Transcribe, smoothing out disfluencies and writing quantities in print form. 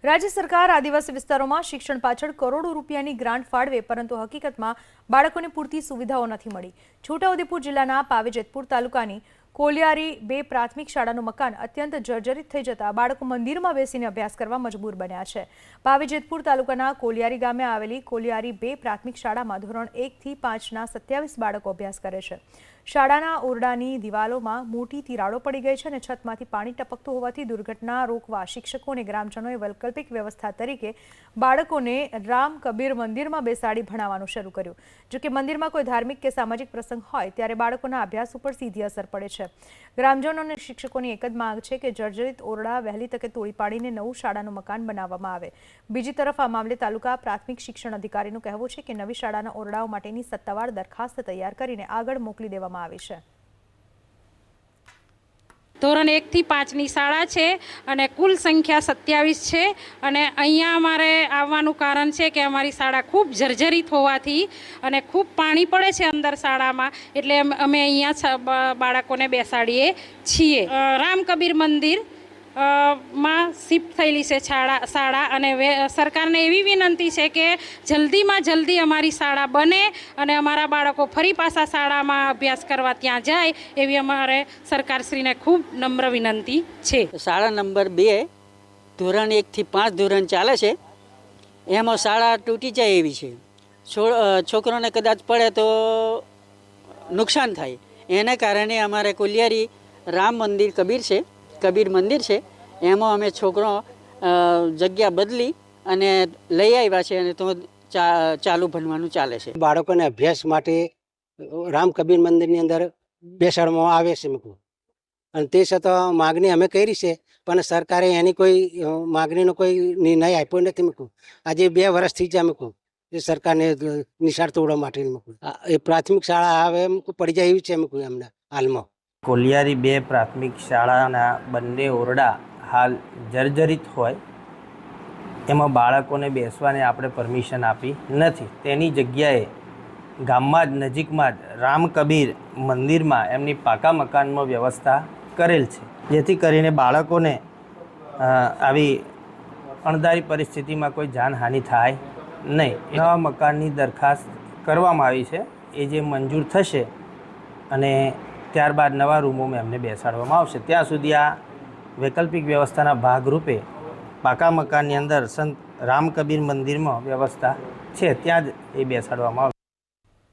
રાજ્ય સરકાર આદિવાસી વિસ્તારોમાં શિક્ષણ પાછળ કરોડો રૂપિયાની ગ્રાન્ટ ફાળવે, પરંતુ હકીકતમાં બાળકોને પૂરતી સુવિધાઓ નથી મળી। છોટાઉદેપુર જિલ્લાના પાવીજેતપુર તાલુકાની કોલિયારી 2 પ્રાથમિક શાળાનું મકાન અત્યંત જર્જરિત થઈ જતા બાળકો મંદિરમાં બેસીને અભ્યાસ કરવા મજબૂર બન્યા છે। પાવીજેતપુર તાલુકાના કોલિયારી ગામે આવેલી કોલિયારી 2 પ્રાથમિક શાળામાં ધોરણ 1 થી 5ના 27 બાળકો અભ્યાસ કરે છે। શાળાના ઓરડાની દિવાલોમાં મોટી તિરાડો પડી ગઈ છે અને છતમાંથી પાણી ટપકતું હોવાથી દુર્ઘટના રોકવા શિક્ષકો અને ગ્રામજનોએ વૈકલ્પિક વ્યવસ્થા તરીકે બાળકોને રામ કબીર મંદિરમાં બેસાડી ભણાવવાનું શરૂ કર્યું। જો કે મંદિરમાં કોઈ ધાર્મિક કે સામાજિક પ્રસંગ હોય ત્યારે બાળકોના અભ્યાસ ઉપર સીધી અસર પડે છે। ગ્રામજનો અને શિક્ષકોની એક જ માંગ છે કે જર્જરિત ઓરડા વહેલી તકે તોડી પાડીને નવું શાળાનું મકાન બનાવવામાં આવે। બીજી તરફ આ મામલે તાલુકા પ્રાથમિક શિક્ષણ અધિકારીનું કહેવું છે કે નવી શાળાના ઓરડાઓ માટેની સત્તાવાર દરખાસ્ત તૈયાર કરીને આગળ મોકલી દેવામાં આવી છે। ધોરણ 1 થી 5ની શાળા છે અને કુલ સંખ્યા 27 છે અને અહીંયા અમારે આવવાનું કારણ છે કે અમારી શાળા ખૂબ જર્જરિત હોવાથી અને ખૂબ પાણી પડે છે અંદર શાળામાં, એટલે અમે અહીંયા બાળકોને બેસાડીએ છીએ। રામ કબીર મંદિર માં શિફ્ટ થયેલી છે શાળા અને સરકારને એવી વિનંતી છે કે જલ્દીમાં જલ્દી અમારી શાળા બને અને અમારા બાળકો ફરી પાછા શાળામાં અભ્યાસ કરવા ત્યાં જાય એવી અમારે સરકારશ્રીને ખૂબ નમ્ર વિનંતી છે। શાળા નંબર 2 ધોરણ 1 થી 5 ધોરણ ચાલે છે, એમાં શાળા તૂટી જાય એવી છે। છોકરોને કદાચ પડે તો નુકસાન થાય, એના કારણે અમારે કોલિયારી રામ મંદિર કબીર મંદિર છે, એમાં અમે છોકરો જગ્યા બદલી અને લઈ આવ્યા છે અને તો ચાલુ ભણવાનું ચાલે છે। બાળકોને અભ્યાસ માટે રામ કબીર મંદિરની અંદર બેસાડવામાં આવે છે અને તે છતાં માગણી અમે કરી છે, પણ સરકારે એની કોઈ માગણીનો કોઈ નિર્ણય આપ્યો નથી। આજે 2 વર્ષથી જ અમે એ સરકારને નિશાળ તોડવા માટે એ પ્રાથમિક શાળા હવે પડી જાય એવી છે એમને હાલમાં। કોલિયારી 2 પ્રાથમિક શાળાના બંને ઓરડા હાલ જર્જરિત હોય, એમાં બાળકોને બેસવાને આપણે પરમિશન આપી નથી। તેની જગ્યાએ ગામમાં જ નજીકમાં જ રામ કબીર મંદિરમાં એમની પાકા મકાનમાં વ્યવસ્થા કરેલ છે, જેથી કરીને બાળકોને આવી અણધારી પરિસ્થિતિમાં કોઈ જાનહાનિ થાય નહીં। નવા મકાનની દરખાસ્ત કરવામાં આવી છે, એ જે મંજૂર થશે અને ત્યારબાદ નવા રૂમોમાં એમને બેસાડવામાં આવશે। ત્યાં સુધી આ વૈકલ્પિક વ્યવસ્થાના ભાગરૂપે પાકા મકાનની અંદર સંત રામ કબીર મંદિરમાં વ્યવસ્થા છે, ત્યાં જ એ બેસાડવામાં આવશે।